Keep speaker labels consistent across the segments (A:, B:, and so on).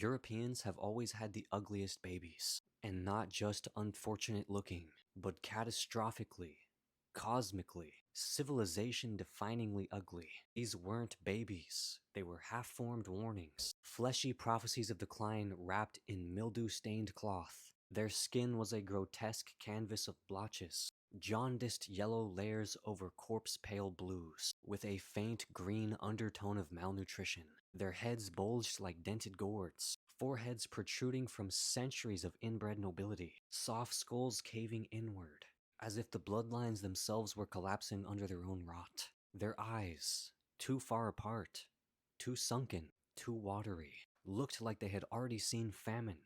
A: Europeans have always had the ugliest babies, and not just unfortunate looking, but catastrophically, cosmically, civilization-definingly ugly. These weren't babies, they were half-formed warnings, fleshy prophecies of decline wrapped in mildew-stained cloth. Their skin was a grotesque canvas of blotches, jaundiced yellow layers over corpse-pale blues, with a faint green undertone of malnutrition. Their heads bulged like dented gourds, foreheads protruding from centuries of inbred nobility, soft skulls caving inward, as if the bloodlines themselves were collapsing under their own rot. Their eyes, too far apart, too sunken, too watery, looked like they had already seen famine,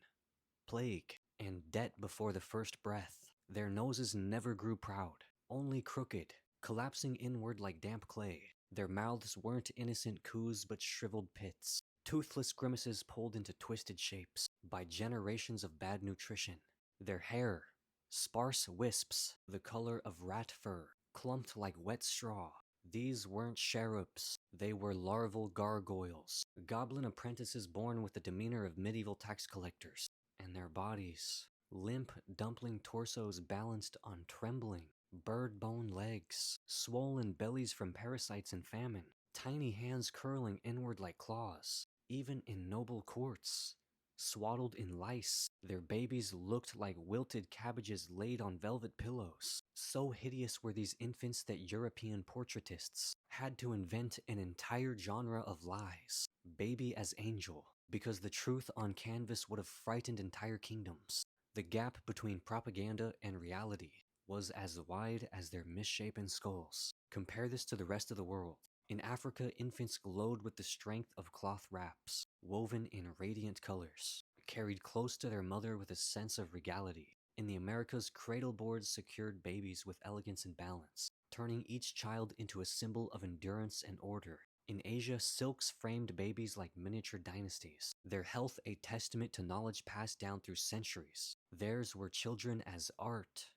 A: plague, and debt before the first breath. Their noses never grew proud, only crooked, collapsing inward like damp clay. Their mouths weren't innocent coos but shriveled pits, toothless grimaces pulled into twisted shapes by generations of bad nutrition. Their hair, sparse wisps, the color of rat fur, clumped like wet straw. These weren't cherubs, they were larval gargoyles, goblin apprentices born with the demeanor of medieval tax collectors. And their bodies, limp dumpling torsos balanced on trembling, bird-bone legs, swollen bellies from parasites and famine, tiny hands curling inward like claws. Even in noble courts, swaddled in lice, their babies looked like wilted cabbages laid on velvet pillows. So hideous were these infants that European portraitists had to invent an entire genre of lies, baby as angel, because the truth on canvas would have frightened entire kingdoms. The gap between propaganda and reality was as wide as their misshapen skulls. Compare this to the rest of the world. In Africa, infants glowed with the strength of cloth wraps, woven in radiant colors, carried close to their mother with a sense of regality. In the Americas, cradle boards secured babies with elegance and balance, turning each child into a symbol of endurance and order. In Asia, silks framed babies like miniature dynasties, their health a testament to knowledge passed down through centuries. Theirs were children as art,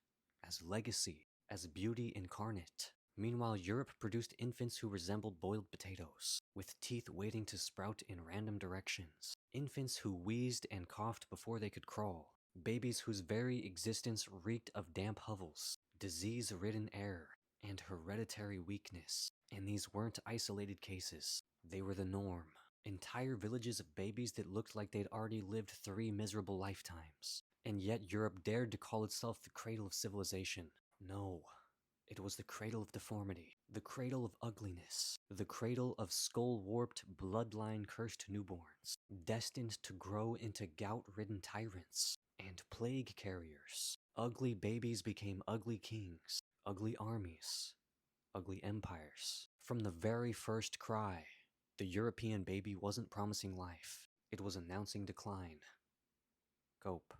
A: as legacy, as beauty incarnate. Meanwhile, Europe produced infants who resembled boiled potatoes, with teeth waiting to sprout in random directions. Infants who wheezed and coughed before they could crawl. Babies whose very existence reeked of damp hovels, disease-ridden air, and hereditary weakness. And these weren't isolated cases. They were the norm. Entire villages of babies that looked like they'd already lived 3 miserable lifetimes. And yet Europe dared to call itself the cradle of civilization. No. It was the cradle of deformity, the cradle of ugliness, the cradle of skull-warped, bloodline-cursed newborns, destined to grow into gout-ridden tyrants and plague carriers. Ugly babies became ugly kings, ugly armies, ugly empires. From the very first cry, the European baby wasn't promising life. It was announcing decline. Cope.